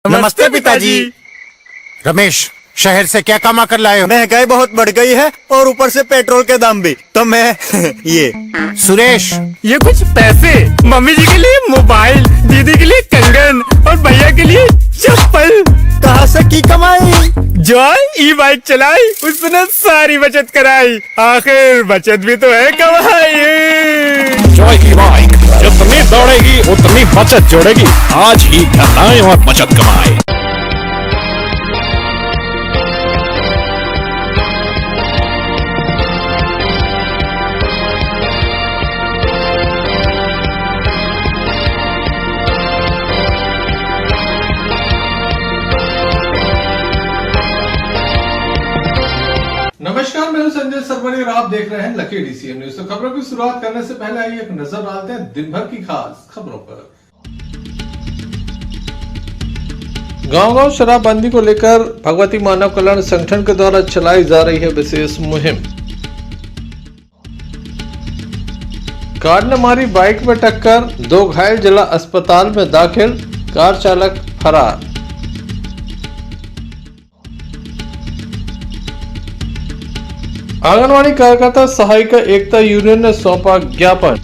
नमस्ते पिताजी। रमेश, शहर से क्या कमा कर लाए हो? महंगाई बहुत बढ़ गई है और ऊपर से पेट्रोल के दाम भी, तो मैं ये। सुरेश, ये कुछ पैसे मम्मी जी के लिए मोबाइल, दीदी के लिए कंगन और भैया के लिए चप्पल। कहाँ से की कमाई? जो ई बाइक चलाई उसने सारी बचत कराई, आखिर बचत भी तो है कमाई। जॉय की बाइक जितनी दौड़ेगी उतनी बचत जोड़ेगी। आज ही घर आए और बचत कमाए। नमस्कार, मैं हूं संजय सरवरी और आप देख रहे हैं लकी डीसीएम न्यूज। तो खबरों की शुरुआत करने से पहले आइए एक नजर डालते हैं दिन भर की खास खबरों पर। गांव-गांव शराबबंदी को लेकर भगवती मानव कल्याण संगठन के द्वारा चलाई जा रही है विशेष मुहिम। कार ने मारी बाइक में टक्कर, 2 घायल, जिला अस्पताल में दाखिल, कार चालक फरार। आंगनवाड़ी कार्यकर्ता सहायिका एकता यूनियन ने सौंपा ज्ञापन।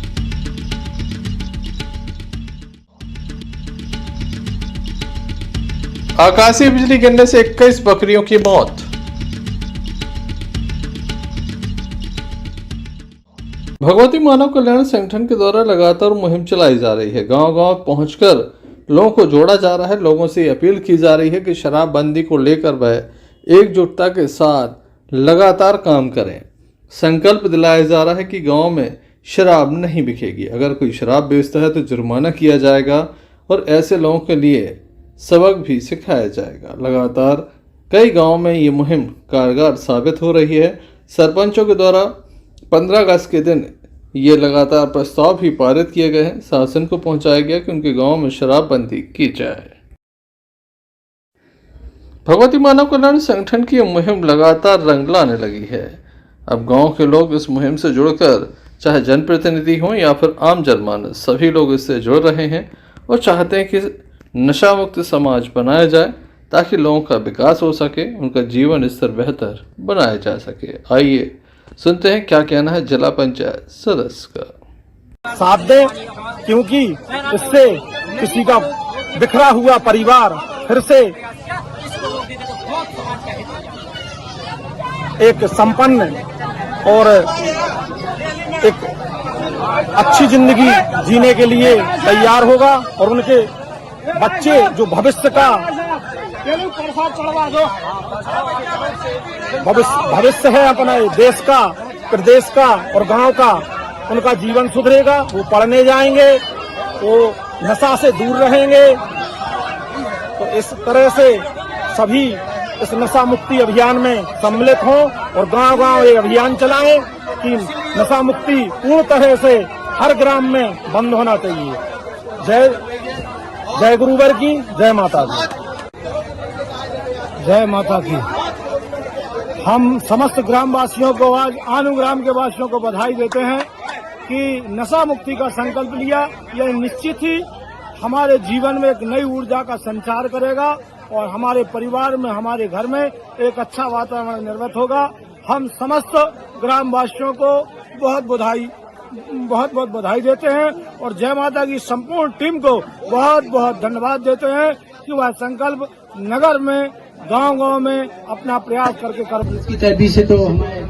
आकाशीय बिजली गिरने से 21 बकरियों की मौत। भगवती मानव कल्याण संगठन के द्वारा लगातार मुहिम चलाई जा रही है। गांव-गांव पहुंचकर लोगों को जोड़ा जा रहा है। लोगों से अपील की जा रही है कि शराबबंदी को लेकर वह एकजुटता के साथ लगातार काम करें। संकल्प दिलाया जा रहा है कि गांव में शराब नहीं बिकेगी। अगर कोई शराब बेचता है तो जुर्माना किया जाएगा और ऐसे लोगों के लिए सबक भी सिखाया जाएगा। लगातार कई गांव में ये मुहिम कारगर साबित हो रही है। सरपंचों के द्वारा 15 अगस्त के दिन ये लगातार प्रस्ताव भी पारित किए गए हैं। शासन को पहुंचाया गया कि उनके गांव में शराबबंदी की जाए। भगवती मानव कल्याण संगठन की मुहिम लगातार रंग लाने लगी है। अब गांव के लोग इस मुहिम से जुड़कर, चाहे जनप्रतिनिधि हों या फिर आम जनमानस, सभी लोग इससे जुड़ रहे हैं और चाहते हैं कि नशा मुक्त समाज बनाया जाए ताकि लोगों का विकास हो सके, उनका जीवन स्तर बेहतर बनाया जा सके। आइए सुनते हैं क्या कहना है जिला पंचायत सदस्य का। साथ दे, क्योंकि इससे किसी का बिखरा हुआ परिवार फिर से एक संपन्न और एक अच्छी जिंदगी जीने के लिए तैयार होगा और उनके बच्चे जो भविष्य है अपने देश का, प्रदेश का और गांव का, उनका जीवन सुधरेगा। वो पढ़ने जाएंगे, वो नशा से दूर रहेंगे। तो इस तरह से सभी इस नशा मुक्ति अभियान में सम्मिलित हों और गांव-गांव ये अभियान चलाएं कि नशा मुक्ति पूर्ण तरह से हर ग्राम में बंद होना चाहिए। जय गुरुवर की, जय माता की। जय माता की। हम समस्त ग्रामवासियों को, आज अनुग्राम के वासियों को बधाई देते हैं कि नशा मुक्ति का संकल्प लिया। यह निश्चित ही हमारे जीवन में एक नई ऊर्जा का संचार करेगा और हमारे परिवार में, हमारे घर में एक अच्छा वातावरण निर्मित होगा। हम समस्त ग्रामवासियों को बहुत बहुत बधाई देते हैं और जय माता की संपूर्ण टीम को बहुत बहुत धन्यवाद देते हैं कि वह संकल्प नगर में, गांव-गांव में अपना प्रयास करके कर। इसकी तरफ से तो हमारे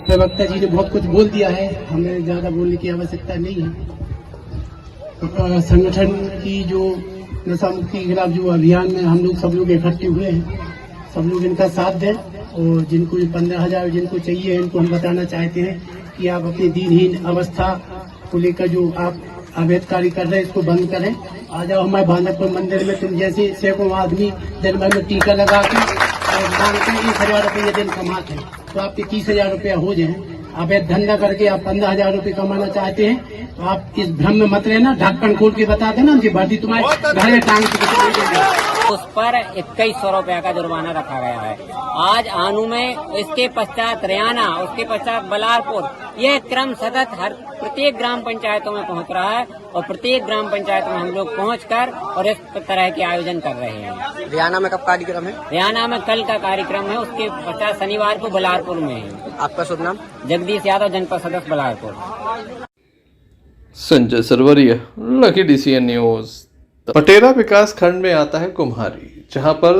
प्रवक्ता जी ने बहुत कुछ बोल दिया है, हमें ज्यादा बोलने की आवश्यकता नहीं है। संगठन की जो नशा मुक्ति के खिलाफ जो अभियान में हम लोग सब लोग इकट्ठे हुए हैं, सब लोग इनका साथ दें और जिनको 15,000 जिनको चाहिए इनको हम बताना चाहते हैं कि आप अपनी दीनहीन अवस्था को लेकर जो आप अवैध कार्य कर रहे हैं इसको बंद करें। आ जाओ हमारे भानकपुर मंदिर में, तुम जैसे सैकड़ों आदमी दिन भर में टीका लगा के और मांगते हैं 1,000 रुपये दिन कमाते हैं, तो आपके 30,000 रुपया हो जाए। अवैध धंधा करके आप 15,000 रुपये कमाना चाहते हैं तो आप इस भ्रम में मत रहना। ढक्कन खोल के बता देना, उनकी भर्ती तुम्हारे घर में टांग के उस पर 2100 रुपया का जुर्माना रखा गया है। आज आनू में, इसके पश्चात रैयाना, उसके पश्चात बलारपुर, यह क्रम सतत हर प्रत्येक ग्राम पंचायतों में पहुंच रहा है और प्रत्येक ग्राम पंचायत में हम लोग पहुंचकर और इस तरह के आयोजन कर रहे हैं। रैयाना में कब कार्यक्रम है? रैयाना में कल का कार्यक्रम है, उसके पश्चात शनिवार को बलारपुर में है। आपका शुभ नाम? जगदीश यादव, जनपद सदस्य Balarpur. Sanjay Sarwaria, lucky DCN news. Patera विकास खंड में आता है कुम्हारी, जहां पर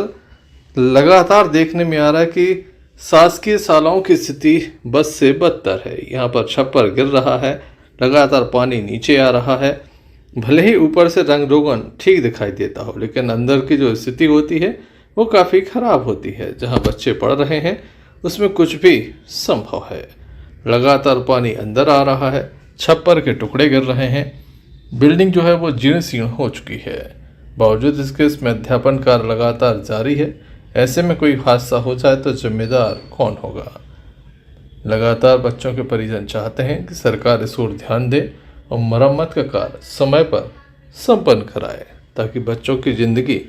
लगातार देखने में आ रहा है कि शासकीय शालाओं की स्थिति बद से बदतर है। यहाँ पर छप्पर गिर रहा है, लगातार पानी नीचे आ रहा है। भले ही ऊपर से रंग रोगन ठीक दिखाई देता हो, लेकिन अंदर की जो स्थिति होती है वो काफ़ी ख़राब होती है। जहाँ बच्चे पढ़ रहे हैं उसमें कुछ भी संभव है। लगातार पानी अंदर आ रहा है, छप्पर के टुकड़े गिर रहे हैं, बिल्डिंग जो है वो जीर्ण शीर्ण हो चुकी है। बावजूद इसके इसमें अध्यापन कार्य लगातार जारी है। ऐसे में कोई हादसा हो जाए तो जिम्मेदार कौन होगा? लगातार बच्चों के परिजन चाहते हैं कि सरकार इस ओर ध्यान दे और मरम्मत का कार्य समय पर संपन्न कराए, ताकि बच्चों की ज़िंदगी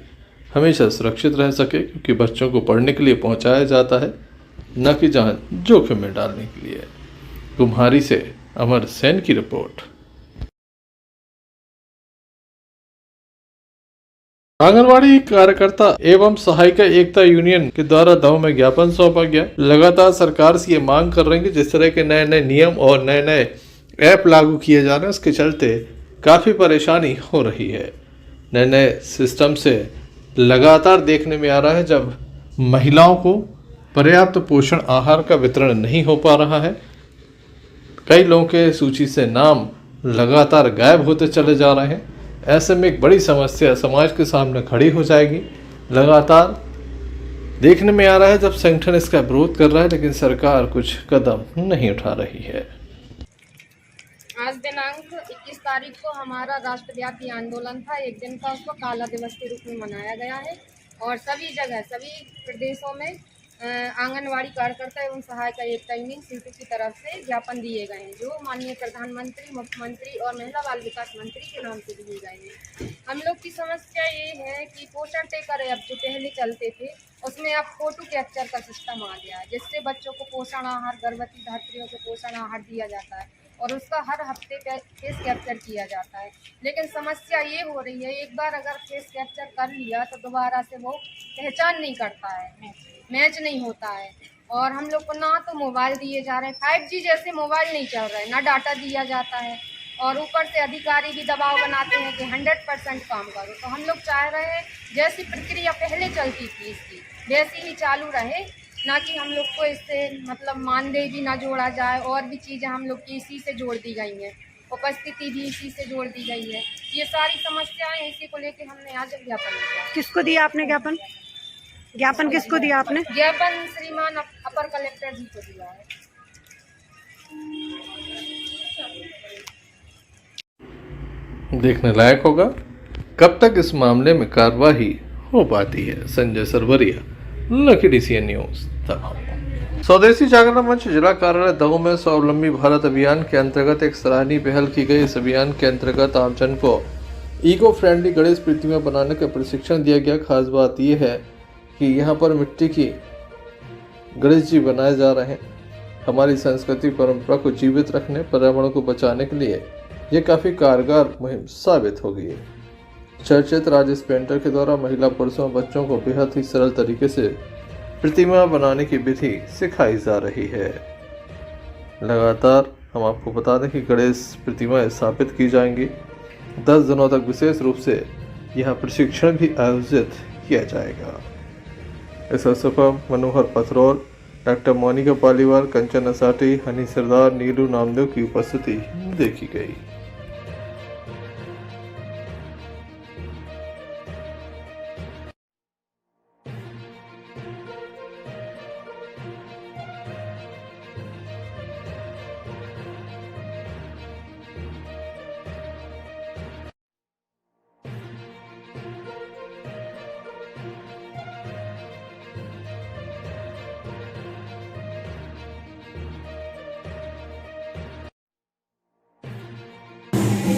हमेशा सुरक्षित रह सके, क्योंकि बच्चों को पढ़ने के लिए पहुंचाया जाता है, न कि जान जोखिम में डालने के लिए। कुम्हारी से अमर सेन की रिपोर्ट। आंगनवाड़ी कार्यकर्ता एवं सहायिका एकता यूनियन के द्वारा दमोह में ज्ञापन सौंपा गया। लगातार सरकार से ये मांग कर रहे हैं कि जिस तरह के नए नए नियम और नए नए ऐप लागू किए जा रहे हैं, उसके चलते काफ़ी परेशानी हो रही है। नए नए सिस्टम से लगातार देखने में आ रहा है जब महिलाओं को पर्याप्त पोषण आहार का वितरण नहीं हो पा रहा है। कई लोगों के सूची से नाम लगातार गायब होते चले जा रहे हैं। ऐसे में एक बड़ी समस्या समाज के सामने खड़ी हो जाएगी। लगातार देखने में आ रहा है जब संगठन इसका विरोध कर रहा है, लेकिन सरकार कुछ कदम नहीं उठा रही है। आज दिनांक 21 तारीख को हमारा राष्ट्रव्यापी आंदोलन था। एक दिन का उसको काला दिवस के रूप में मनाया गया है और सभी जगह, सभी प्रदेशों में आंगनवाड़ी कार्यकर्ता एवं सहायिका एकता यूनियन सीटू की तरफ से ज्ञापन दिए गए हैं, जो माननीय प्रधानमंत्री, मुख्यमंत्री और महिला बाल विकास मंत्री के नाम से दिए गए हैं। हम लोग की समस्या ये है कि पोषण टेकर ऐप जो पहले चलते थे, उसमें अब फोटो कैप्चर का सिस्टम आ गया है, जिससे बच्चों को पोषण आहार, गर्भवती धात्रियों को पोषण आहार दिया जाता है और उसका हर हफ्ते फेस कैप्चर किया जाता है। लेकिन समस्या ये हो रही है, एक बार अगर फेस कैप्चर कर लिया तो दोबारा से वो पहचान नहीं करता है, मैच नहीं होता है। और हम लोग को ना तो मोबाइल दिए जा रहे हैं, 5G जैसे मोबाइल नहीं चल रहे, ना डाटा दिया जाता है और ऊपर से अधिकारी भी दबाव बनाते हैं कि 100% काम करो। तो हम लोग चाह रहे हैं जैसी प्रक्रिया पहले चलती थी इसकी वैसी ही चालू रहे, ना कि हम लोग को इससे मतलब मानदेय भी ना जोड़ा जाए। और भी चीज़ें हम लोग की इसी से जोड़ दी गई हैं, उपस्थिति भी इसी से जोड़ दी गई है। ये सारी समस्याएं इसी को लेकर हमने आज ज्ञापन दिया। किसको दिया आपने ज्ञापन? ज्ञापन किसको दिया आपने? ज्ञापन श्रीमान अपर कलेक्टर जी को दिया है। देखने लायक होगा कब तक इस मामले में कार्रवाई हो पाती है। Sanjay Sarwaria, lucky DCN news Damoh. Swadeshi Jagran मंच जिला कार्यालय दमोह में स्वावलंबी भारत अभियान के अंतर्गत एक सराहनीय पहल की गई। इस अभियान के अंतर्गत आमजन को इको फ्रेंडली गणेश प्रतिमा बनाने का प्रशिक्षण दिया गया। खास बात यह है कि यहाँ पर मिट्टी की गणेश जी बनाए जा रहे हैं। हमारी संस्कृति परंपरा को जीवित रखने, पर्यावरण को बचाने के लिए ये काफ़ी कारगर मुहिम साबित होगी। चर्चित राजेश पेंटर के द्वारा महिला, पुरुषों और बच्चों को बेहद ही सरल तरीके से प्रतिमा बनाने की विधि सिखाई जा रही है। लगातार हम आपको बता दें कि गणेश प्रतिमाएं स्थापित की जाएंगी। 10 दिनों तक विशेष रूप से यह प्रशिक्षण भी आयोजित किया जाएगा। इस अवसर पर मनोहर पथरौल, डॉक्टर मोनिका पालीवाल, कंचन असाटी, हनी सरदार, नीलू नामदेव की उपस्थिति देखी गई।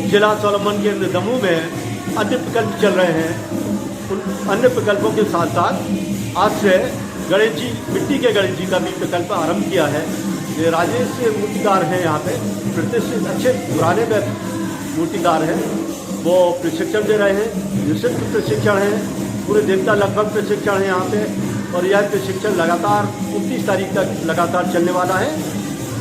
जिला स्वावलंबन केंद्र दमोह में अन्य प्रकल्प चल रहे हैं। उन अन्य प्रकल्पों के साथ साथ आज से गणेश जी, मिट्टी के गणेश जी का भी प्रकल्प आरंभ किया है। ये राजेश मूर्तिकार हैं, यहाँ पे प्रतिष्ठित अच्छे पुराने मूर्तिकार हैं, वो प्रशिक्षण दे रहे हैं। निःशुल्क प्रशिक्षण है, पूरे देवता लगभग प्रशिक्षण है यहाँ पे, और यह प्रशिक्षण लगातार 29 तारीख तक लगातार चलने वाला है।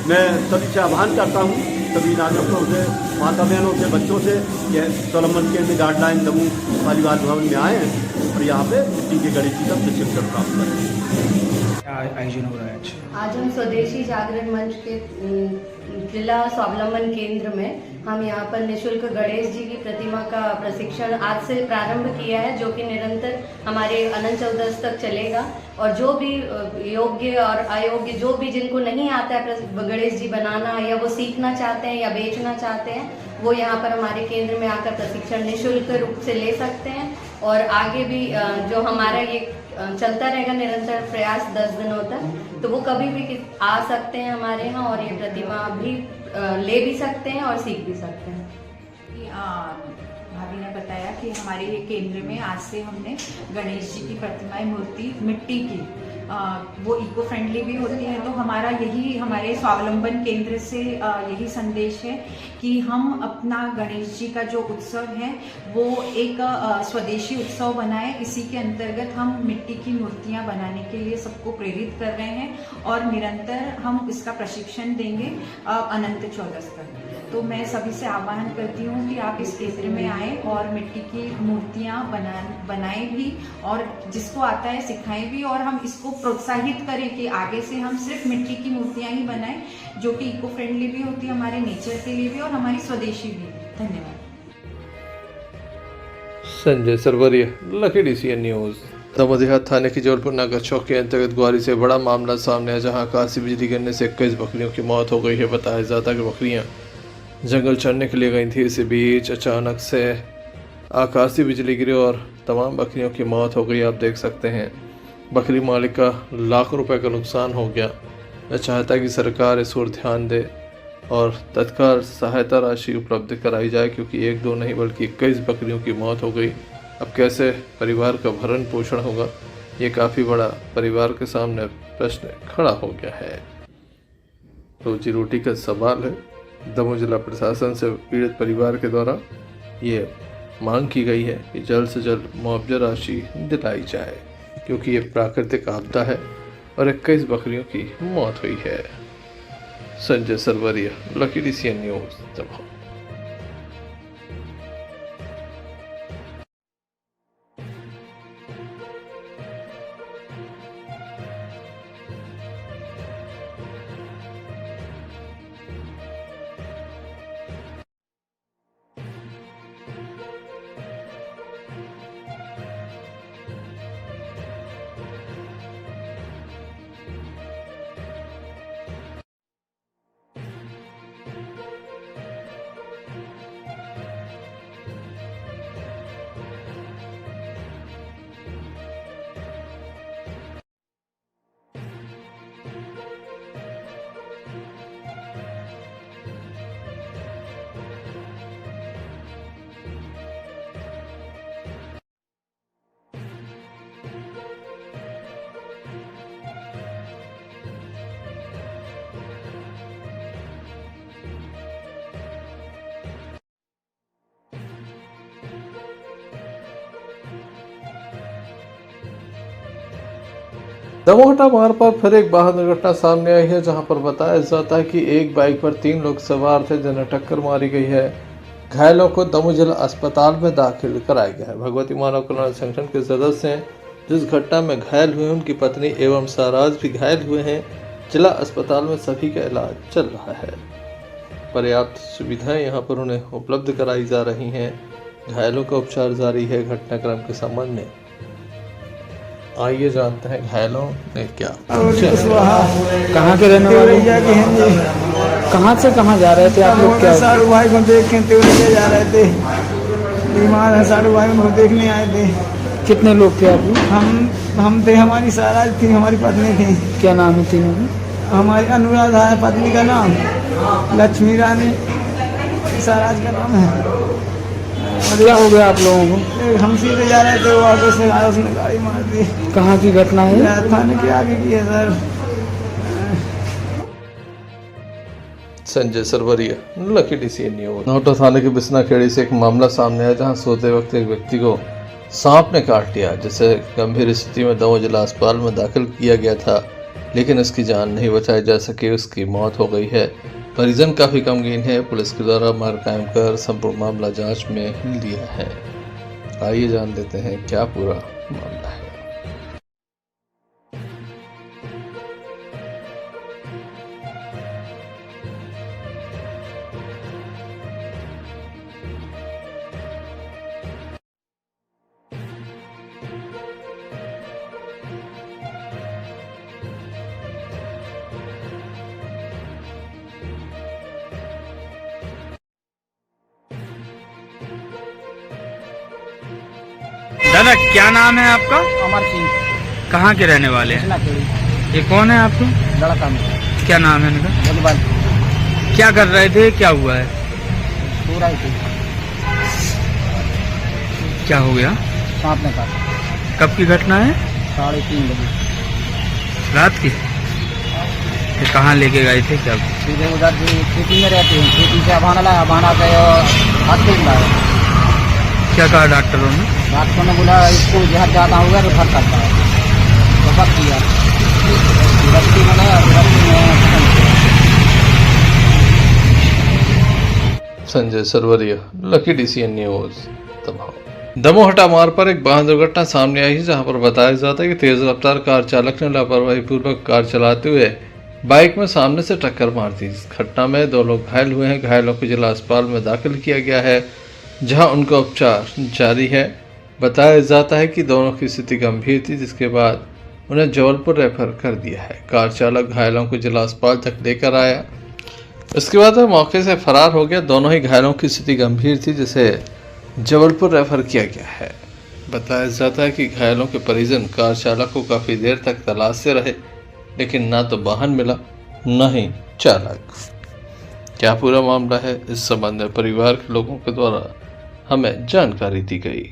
मैं सभी से आह्वान करता हूँ, सभी नागरिकों से, माता बहनों से, बच्चों से, यह स्वलंबन केंद्र गाइडलाइन दमोह परिवार भवन में आए हैं और यहाँ पे मिट्टी के गणेश जी का प्रशिक्षण प्राप्त करें। आयोजन हो रहा है आज हम स्वदेशी जागरण मंच के जिला स्वावलंबन केंद्र में हम यहाँ पर निशुल्क गणेश जी की प्रतिमा का प्रशिक्षण आज से प्रारंभ किया है, जो कि निरंतर हमारे अनंत चतुर्दशी तक चलेगा। और जो भी योग्य और अयोग्य, जो भी जिनको नहीं आता है गणेश जी बनाना, या वो सीखना चाहते हैं या बेचना चाहते हैं, वो यहाँ पर हमारे केंद्र में आकर प्रशिक्षण निःशुल्क रूप से ले सकते हैं। और आगे भी जो हमारा ये चलता रहेगा निरंतर प्रयास 10 दिनों तक, तो वो कभी भी आ सकते हैं हमारे यहाँ और ये प्रतिमा भी ले भी सकते हैं और सीख भी सकते हैं। भाभी ने बताया कि हमारे ये केंद्र में आज से हमने गणेश जी की प्रतिमाएं, मूर्ति मिट्टी की, वो इको फ्रेंडली भी होती है। तो हमारा यही, हमारे स्वावलंबन केंद्र से यही संदेश है कि हम अपना गणेश जी का जो उत्सव है वो एक स्वदेशी उत्सव बनाएं। इसी के अंतर्गत हम मिट्टी की मूर्तियां बनाने के लिए सबको प्रेरित कर रहे हैं और निरंतर हम इसका प्रशिक्षण देंगे अनंत चतुर्दशी तक। तो मैं सभी से आह्वान करती हूँ कि आप इस केंद्र में आएँ और मिट्टी की मूर्तियाँ बनाएं भी, और जिसको आता है सिखाएं भी, और हम इसको प्रोत्साहित करें कि आगे से हम सिर्फ मिट्टी की मूर्तियाँ ही बनाएं, जो कि इको फ्रेंडली भी होती है, हमारे नेचर के लिए भी और हमारी स्वदेशी भी। धन्यवाद। Sanjay Sarwaria, lucky DCN news. Damoh थाने की जबलपुर नगर चौक के अंतर्गत ग्वारी से बड़ा मामला सामने है, जहां आकाशीय बिजली गिरने से 21 बकरियों की मौत हो गई है। बताया जाता है कि बकरियां जंगल चरने के लिए गई थी। इसी बीच अचानक से आकाशीय बिजली गिरी और तमाम बकरियों की मौत हो गई। आप देख सकते हैं बकरी मालिक का लाखों रुपए का नुकसान हो गया। मैं चाहता कि सरकार इस ओर ध्यान दे और तत्काल सहायता राशि उपलब्ध कराई जाए, क्योंकि 1-2 नहीं बल्कि 21 बकरियों की मौत हो गई। अब कैसे परिवार का भरण पोषण होगा, ये काफ़ी बड़ा परिवार के सामने प्रश्न खड़ा हो गया है। रोजी रोटी का सवाल है। दमोह जिला प्रशासन से पीड़ित परिवार के द्वारा ये मांग की गई है कि जल्द से जल्द मुआवजा राशि दिलाई जाए, क्योंकि ये प्राकृतिक आपदा है और 21 बकरियों की मौत हुई है। Sanjay Sarwaria, lucky DCN news, Damoh. दमोहटा मार्ग पर फिर एक वाहन दुर्घटना सामने आई है, जहां पर बताया जाता है कि एक बाइक पर 3 लोग सवार थे, जिन्हें टक्कर मारी गई है। घायलों को दमोह जिला अस्पताल में दाखिल कराया गया है। भगवती मानव कल्याण संगठन के सदस्य हैं जिस घटना में घायल हुए, उनकी पत्नी एवं साराज भी घायल हुए हैं। जिला अस्पताल में सभी का इलाज चल रहा है। पर्याप्त सुविधाएं यहां पर उन्हें उपलब्ध कराई जा रही हैं। घायलों का उपचार जारी है। घटनाक्रम के संबंध में आइए जानते हैं घायलों ने क्या। कहाँ के रहने वाले हैं? कहाँ से कहाँ जा रहे थे आप लोग? क्या सारू भाई को देखने तेवरिया जा रहे थे। बीमार है सारू भाई को देखने आए थे। कितने लोग थे आप लोग? हम थे, हमारी साराज थी, हमारी पत्नी थी। क्या नाम है तीनों में? हमारी अनुराधा है पत्नी का नाम, लक्ष्मी रानी साराज का नाम है। क्या हो गया आप लोगों को? हम सीधे जा रहे थे, वो आगे से आया, उसने गाड़ी मार दी। कहाँ की घटना है? थाने के आगे की है sir. Sanjay Sarwaria, lucky DCN news. Nauta थाने के बिसनाखेड़ी से एक मामला सामने आया जहां सोते वक्त एक व्यक्ति को सांप ने काट लिया, जिसे गंभीर स्थिति में दमोह जिला अस्पताल में दाखिल किया गया था, लेकिन उसकी जान नहीं बचाई जा सकी, उसकी मौत हो गई है। परिजन काफी गमगीन है। पुलिस के द्वारा मार कायम कर संपूर्ण मामला जांच में लिया है। आइए जान लेते हैं क्या पूरा मामला है। दादा क्या नाम है आपका? अमर सिंह, कहाँ के रहने वाले हैं? बिसनाखेड़ी। ये कौन है आपके? लड़का में क्या नाम है इनका? बुधवार क्या कर रहे थे? क्या हुआ है? सो रही थी, क्या हो गया? सांप ने काटा। कब की घटना है? 3:30 बजे। रात की? ये कहाँ लेके गए थे? क्या सीधे उधर से खेती में रहते हैं, खेती से अभाना लाया, अभाना से हॉस्पिटल लाया। क्या कहा डॉक्टरों ने? डॉक्टर ने बोला इसको जहर ज़्यादा हो गया, रेफर करता है। रेफर किया, बस्ती में गया, बस्ती में। Sanjay Sarwaria, lucky DCN news, Damoh. Damoh Hata मार्ग पर एक वाहन दुर्घटना सामने आई है, जहां पर बताया जाता है कि तेज रफ्तार कार चालक ने लापरवाही पूर्वक कार चलाते हुए बाइक में सामने से टक्कर मार दी। इस घटना में 2 लोग घायल हुए हैं। घायलों को जिला अस्पताल में दाखिल किया गया है, जहां उनका उपचार जारी है। बताया जाता है कि दोनों की स्थिति गंभीर थी, जिसके बाद उन्हें जबलपुर रेफर कर दिया है। कार चालक घायलों को जिला अस्पताल तक लेकर आया, इसके बाद वह मौके से फरार हो गया। दोनों ही घायलों की स्थिति गंभीर थी, जिसे जबलपुर रेफर किया गया है। बताया जाता है कि घायलों के परिजन कार चालक को काफ़ी देर तक तलाशते रहे, लेकिन ना तो वाहन मिला, न ही चालक। क्या पूरा मामला है, इस संबंध में परिवार के लोगों के द्वारा हमें जानकारी दी गई।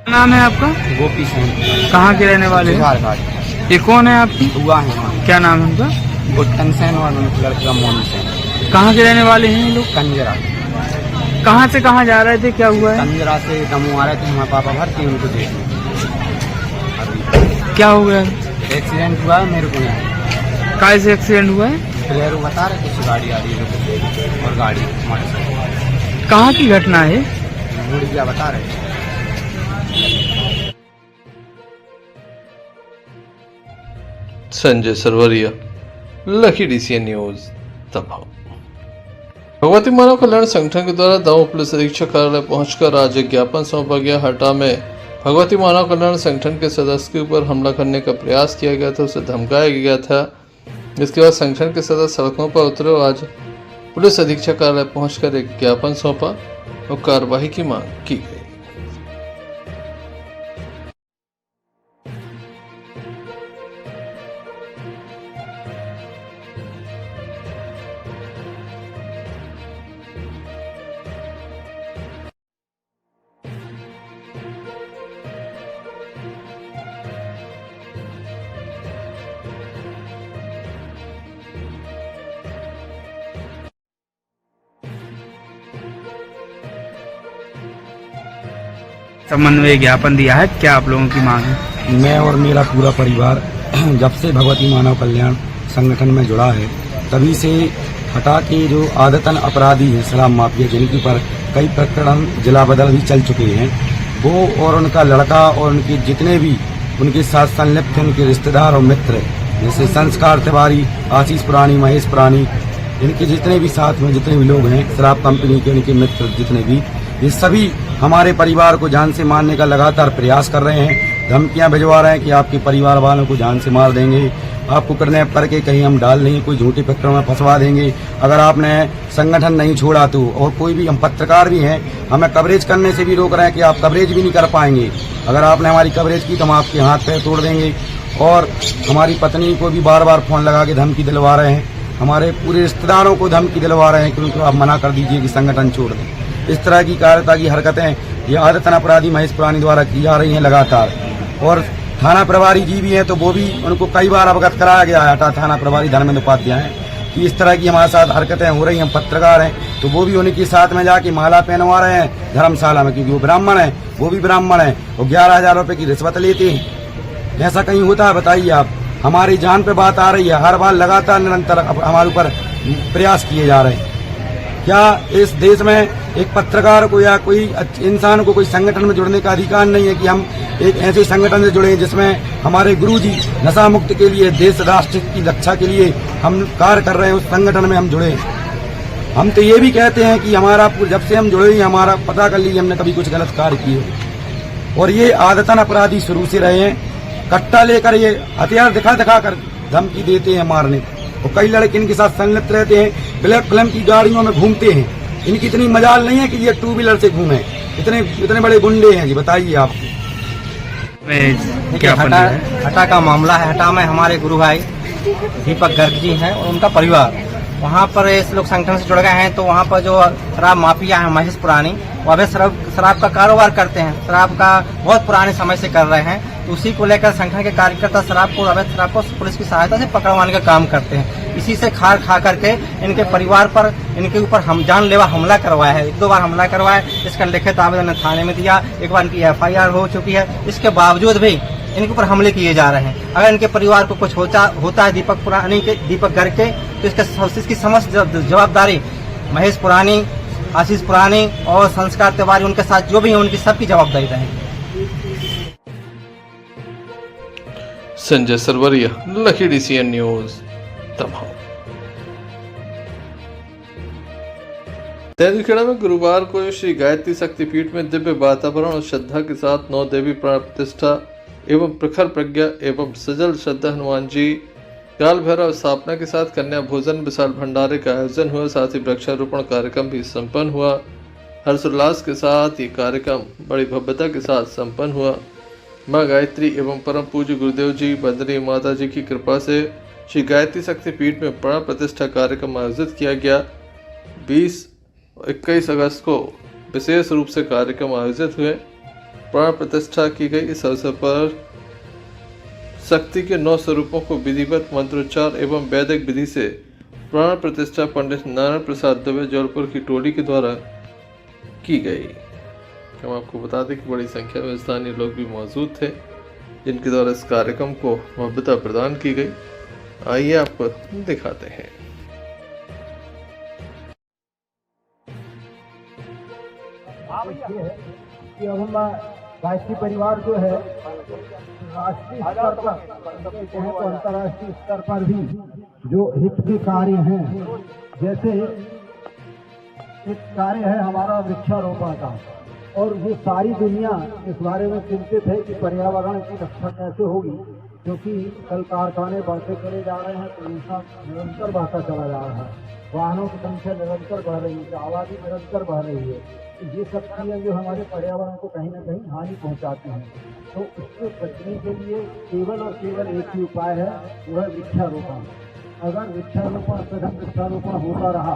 नाम है आपका? गोपी सिंह। कहाँ के रहने वाले हैं? झारखंड। ये कौन है आपकी? हुआ है। क्या नाम है उनका? गुट्टन सेन और लड़का मोहन सेन। कहाँ के रहने वाले हैं ये लोग? कंजरा। कहाँ से कहाँ जा रहे थे? क्या हुआ है? कंजरा से दमोह आ रहे थे, हमारे पापा भर के उनको देखने। क्या हो गया? एक्सीडेंट हुआ है, मेरे को नहीं। काय से एक्सीडेंट हुआ है? ड्राइवर बता रहे कुछ गाड़ी आ रही है और गाड़ी मोटरसाइकिल। कहाँ की घटना है? मुड़िया बता रहे। Sanjay Sarwaria, lucky DCN news, Damoh. Bhagwati Manav Kalyan Sangathan के द्वारा दमोह पुलिस अधीक्षक कार्यालय पहुंचकर आज एक ज्ञापन सौंपा गया। हटा में भगवती मानव कल्याण संगठन के सदस्य के ऊपर हमला करने का प्रयास किया गया था, उसे धमकाया गया था। इसके बाद संगठन के सदस्य सड़कों पर उतरे और आज पुलिस अधीक्षक कार्यालय पहुंचकर एक ज्ञापन सौंपा और कार्रवाई की मांग की गई। संबंध में ज्ञापन दिया है, क्या आप लोगों की मांग है? मैं और मेरा पूरा परिवार जब से भगवती मानव कल्याण संगठन में जुड़ा है, तभी से हटा के जो आदतन अपराधी हैं, शराब माफिया, जिनके पर कई प्रकरण जिला बदल भी चल चुके हैं, वो और उनका लड़का और उनके जितने भी उनके साथ संलिप्त उनके रिश्तेदार और मित्र, जैसे संस्कार तिवारी, आशीष पुरानी, महेश पुरानी, इनके जितने भी साथ में जितने भी लोग हैं, शराब कंपनी के उनके मित्र जितने भी, ये सभी हमारे परिवार को जान से मारने का लगातार प्रयास कर रहे हैं। धमकियां भिजवा रहे हैं कि आपके परिवार वालों को जान से मार देंगे आपको किडनैप करके कहीं हम डाल देंगे, कोई झूठे पत्रों में फंसवा देंगे। अगर आपने संगठन नहीं छोड़ा तो, और कोई भी, हम पत्रकार भी हैं, हमें कवरेज करने से भी रोक रहे हैं कि आप कवरेज भी नहीं कर पाएंगे। अगर आपने हमारी कवरेज की तो हम आपके हाथ पैर तोड़ देंगे। और हमारी पत्नी को भी बार बार फोन लगा के धमकी दिलवा रहे हैं, हमारे पूरे रिश्तेदारों को धमकी दिलवा रहे हैं कि उनको आप मना कर दीजिए कि संगठन छोड़ दें। इस तरह की कार्यता की हरकतें ये आदतन अपराधी महेश पुरानी द्वारा की जा रही हैं लगातार। और थाना प्रभारी जी भी हैं तो वो भी, उनको कई बार अवगत कराया गया है, हटा थाना प्रभारी धर्मेंद्र उपाध्याय हैं, कि इस तरह की हमारे साथ हरकतें हो रही हैं। हम पत्रकार हैं तो वो भी उनके साथ में जाके माला पहनवा रहे हैं धर्मशाला में, क्योंकि वो ब्राह्मण है, वो भी ब्राह्मण है, वो 11,000 रुपए की रिश्वत लेते हैं। ऐसा कहीं होता है? बताइए आप। हमारी जान पे बात आ रही है, हर बार लगातार निरंतर हमारे ऊपर प्रयास किए जा रहे हैं। क्या इस देश में एक पत्रकार को या कोई इंसान को कोई संगठन में जुड़ने का अधिकार नहीं है कि हम एक ऐसे संगठन से जुड़े जिसमें हमारे गुरुजी नशा मुक्त के लिए, देश राष्ट्र की रक्षा के लिए हम कार्य कर रहे हैं, उस संगठन में हम जुड़े। हम तो ये भी कहते हैं कि हमारा, जब से हम जुड़े ही हमारा पता कर लीजिए हमने कभी कुछ गलत कार्य किए। और ये आदतन अपराधी शुरू से रहे हैं, कट्टा लेकर ये हथियार दिखा दिखा कर धमकी देते हैं मारने। और कई लड़के इनके साथ संलिप्त रहते हैं, ब्लैक फिल्म की गाड़ियों में घूमते हैं। इनकी इतनी मजाल नहीं है कि ये 2 व्हीलर से घूमे, इतने बड़े गुंडे हैं जी। बताइए आप। देखिए, हटा का मामला है। हटा में हमारे गुरु भाई दीपक गर्ग जी हैं और उनका परिवार वहाँ पर इस लोग संगठन से जुड़ गए हैं। तो वहाँ पर जो शराब माफिया है महेश पुरानी, वो अभी शराब का कारोबार करते हैं, शराब का बहुत पुराने समय से कर रहे हैं। तो उसी को लेकर संगठन के कार्यकर्ता अवैध शराब को पुलिस की सहायता से पकड़वाने का काम करते हैं। इसी से खार खा करके इनके परिवार पर, इनके ऊपर हम जानलेवा हमला करवाया है। 1-2 बार हमला करवाया, इसका लिखित आवेदन थाने में दिया, एक बार इनकी FIR हो चुकी है। इसके बावजूद भी इनके ऊपर हमले किए जा रहे हैं। अगर इनके परिवार को कुछ होता है दीपक गर्ग के, तो इसकी समस्त जवाबदारी महेश पुरानी, आशीष पुरानी और संस्कार तिवारी, उनके साथ जो भी है उनकी सबकी जवाबदारी रहेगी। Sanjay Sarwaria, lucky DCN news, Damoh. Telkheda में गुरुवार को श्री गायत्री शक्तिपीठ में दिव्य वातावरण और श्रद्धा के साथ 9 देवी प्राण प्रतिष्ठा एवं प्रखर प्रज्ञा एवं सजल श्रद्धा हनुमान जी काल भैरव स्थापना के साथ कन्या भोजन विशाल भंडारे का आयोजन हुआ। साथ ही वृक्षारोपण कार्यक्रम भी संपन्न हुआ। हर्षोल्लास के साथ ये कार्यक्रम बड़ी भव्यता के साथ संपन्न हुआ। माँ गायत्री एवं परम पूज्य गुरुदेव जी बंदनी माता जी की कृपा से श्री गायत्री शक्तिपीठ में प्राण प्रतिष्ठा कार्यक्रम आयोजित किया गया। 20-21 अगस्त को विशेष रूप से कार्यक्रम आयोजित हुए, प्राण प्रतिष्ठा की गई। इस अवसर पर शक्ति के 9 स्वरूपों को विधिवत मंत्रोच्चार एवं वैदिक विधि से प्राण प्रतिष्ठा पंडित नारायण प्रसाद दवे जौलपुर की टोली के द्वारा की गई। हम आपको बता दें कि बड़ी संख्या में स्थानीय लोग भी मौजूद थे जिनके द्वारा इस कार्यक्रम को भव्यता प्रदान की गई। आइए आपको दिखाते हैं। कि अब हम गायत्री परिवार जो है राष्ट्रीय स्तर पर कहें तो अंतर्राष्ट्रीय स्तर पर भी जो हित के कार्य हैं, जैसे एक कार्य है हमारा वृक्षारोपण का, और ये सारी दुनिया इस बारे में चिंतित है कि पर्यावरण की रक्षा कैसे होगी, क्योंकि कल कारखाने बढ़ते चले जा रहे हैं, प्रदूषण निरंतर बढ़ता चला जा रहा है, वाहनों की संख्या निरंतर बढ़ रही है, आबादी निरंतर बढ़ रही है। ये सब चीजें जो हमारे पर्यावरण को कहीं ना कहीं हानि पहुंचाती हैं। तो उससे बचने के लिए केवल और केवल एक ही उपाय है, वो है वृक्षारोपण। अगर वृक्षारोपण सघन वृक्षारोपण होता रहा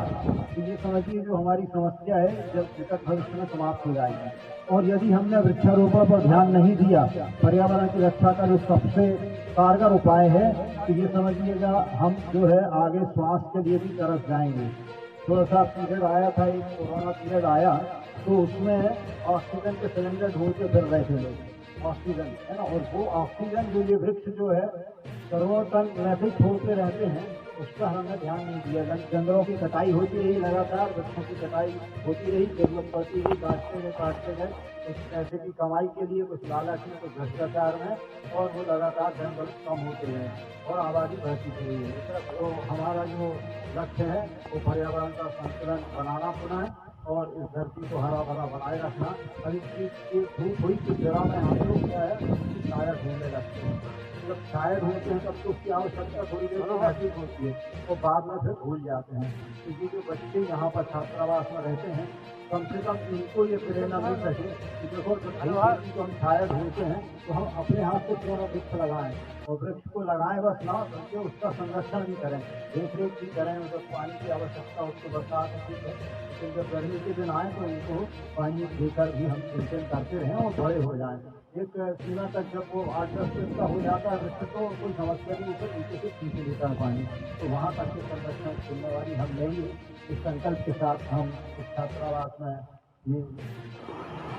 तो ये समझिए जो हमारी समस्या है जब निकट भविष्य में समाप्त हो जाएगी। और यदि हमने वृक्षारोपण पर ध्यान नहीं दिया, पर्यावरण की रक्षा का जो सबसे कारगर उपाय है, तो ये समझिएगा हम जो है आगे श्वास के लिए भी तरस जाएंगे। थोड़ा सा पीरियड आया था, एक कोरोना पीरियड आया, तो उसमें ऑक्सीजन के सिलेंडर ढूंढते फिर रहे थे लोग, ऑक्सीजन है ना, और वो ऑक्सीजन जो ये वृक्ष जो है करोड़ों टन वैसे ही छोड़ते रहते हैं, उसका हमने ध्यान नहीं दिया। जंगलों की कटाई होती रही लगातार, वृक्षों की कटाई होती रही, जरूरत पड़ती रही, काटते गए, कुछ पैसे की कमाई के लिए, कुछ लालच में, कुछ भ्रष्टाचार में, और वो लगातार जंगल कम होते रहे और आबादी बढ़ती रही है। तो हमारा जो लक्ष्य है वो पर्यावरण का संतुलन बनाना पुनः है, और इस धरती को हरा भरा बनाए रखना। अभी थोड़ी सी जगह में हम लोग क्या है शायद होने लगते हैं, जब शायद होते हैं तब तो उसकी आवश्यकता थोड़ी देर महसूस होती है और बाद में फिर भूल जाते हैं। क्योंकि जो बच्चे यहाँ पर छात्रावास में रहते हैं कम से कम इनको ये प्रेरणा मिल सके कि देखो जब हम शायद होते हैं तो हम अपने हाथ से क्यों वृक्ष लगाएं, और वृक्ष को लगाएं बस ना बल्कि उसका संरक्षण भी करें, देख रेख भी करें। जब पानी की आवश्यकता उसको बरसात ठीक है, लेकिन जब गर्मी के दिन आए तो उनको पानी देकर भी हम मेंटेन करते रहें और बड़े हो जाएं। एक सीमा तक जब वो 8-10 दिन का हो जाता है वृक्ष तो कोई समस्या नहीं, उसे नीचे से खींच लेता है पानी, तो वहाँ तक के संरक्षण जिम्मेवारी हम लेंगे। इस संकल्प के साथ हम इस छात्रावास में ये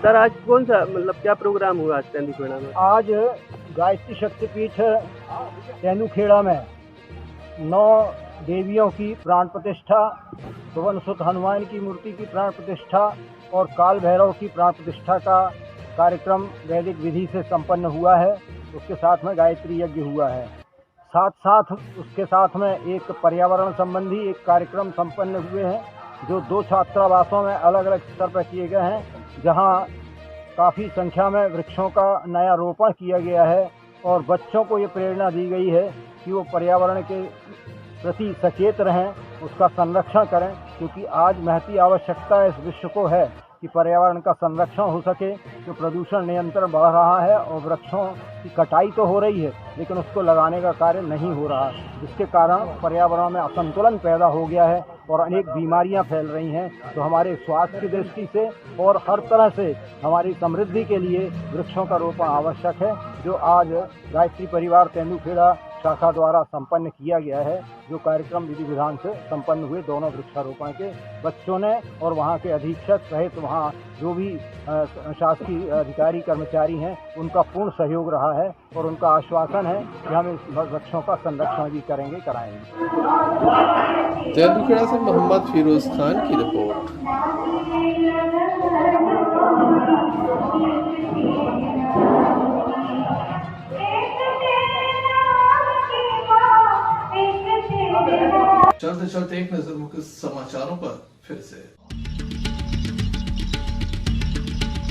सर आज कौन सा मतलब क्या प्रोग्राम हुआ आज तेंदुखेड़ा में? आज गायत्री शक्तिपीठ तेंदुखेड़ा में 9 देवियों की प्राण प्रतिष्ठा, पवन सुत हनुमान की मूर्ति की प्राण प्रतिष्ठा और काल भैरव की प्राण प्रतिष्ठा का कार्यक्रम वैदिक विधि से संपन्न हुआ है। उसके साथ में गायत्री यज्ञ हुआ है। साथ साथ उसके साथ में एक पर्यावरण संबंधी एक कार्यक्रम संपन्न हुए हैं जो 2 छात्रावासों में अलग अलग स्तर पर किए गए हैं, जहां काफ़ी संख्या में वृक्षों का नया रोपण किया गया है और बच्चों को ये प्रेरणा दी गई है कि वो पर्यावरण के प्रति सचेत रहें, उसका संरक्षण करें, क्योंकि आज महती आवश्यकता इस विश्व को है कि पर्यावरण का संरक्षण हो सके। जो प्रदूषण नियंत्रण बढ़ रहा है और वृक्षों की कटाई तो हो रही है लेकिन उसको लगाने का कार्य नहीं हो रहा, जिसके कारण पर्यावरण में असंतुलन पैदा हो गया है और अनेक बीमारियां फैल रही हैं। तो हमारे स्वास्थ्य की दृष्टि से और हर तरह से हमारी समृद्धि के लिए वृक्षों का रोपण आवश्यक है, जो आज गायत्री परिवार तेंदुखेड़ा शाखा द्वारा संपन्न किया गया है। जो कार्यक्रम विधि विधान से संपन्न हुए दोनों वृक्षारोपण के बच्चों ने और वहाँ के अधीक्षक सहित वहाँ जो भी शासकीय अधिकारी कर्मचारी हैं उनका पूर्ण सहयोग रहा है और उनका आश्वासन है कि हम इस वृक्षों का संरक्षण भी कराएंगे। तेंदुखेड़ा से मोहम्मद फिरोज खान की रिपोर्ट। चलते चलते एक नजर मुख्य समाचारों पर फिर से।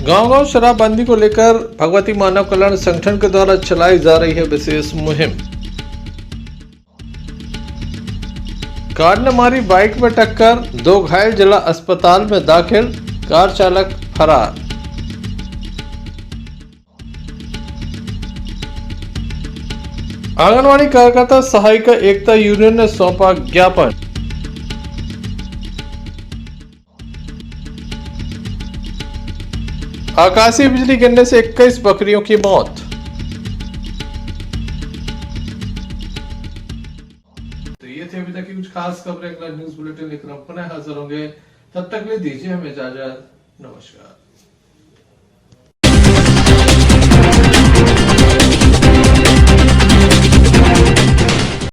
गांव-गांव शराबबंदी को लेकर भगवती मानव कल्याण संगठन के द्वारा चलाई जा रही है विशेष मुहिम। कार ने मारी बाइक में टक्कर, 2 घायल, जिला अस्पताल में दाखिल, कार चालक फरार। आंगनवाड़ी कार्यकर्ता सहायिका एकता यूनियन ने सौंपा ज्ञापन। आकाशीय बिजली गिरने से 21 बकरियों की मौत। तो ये थे अभी तक की कुछ खास खबरें। अगला न्यूज बुलेटिन लेकर हम पुनः हाजिर होंगे, तब तक के लिए दीजिए हमें इजाजत। नमस्कार।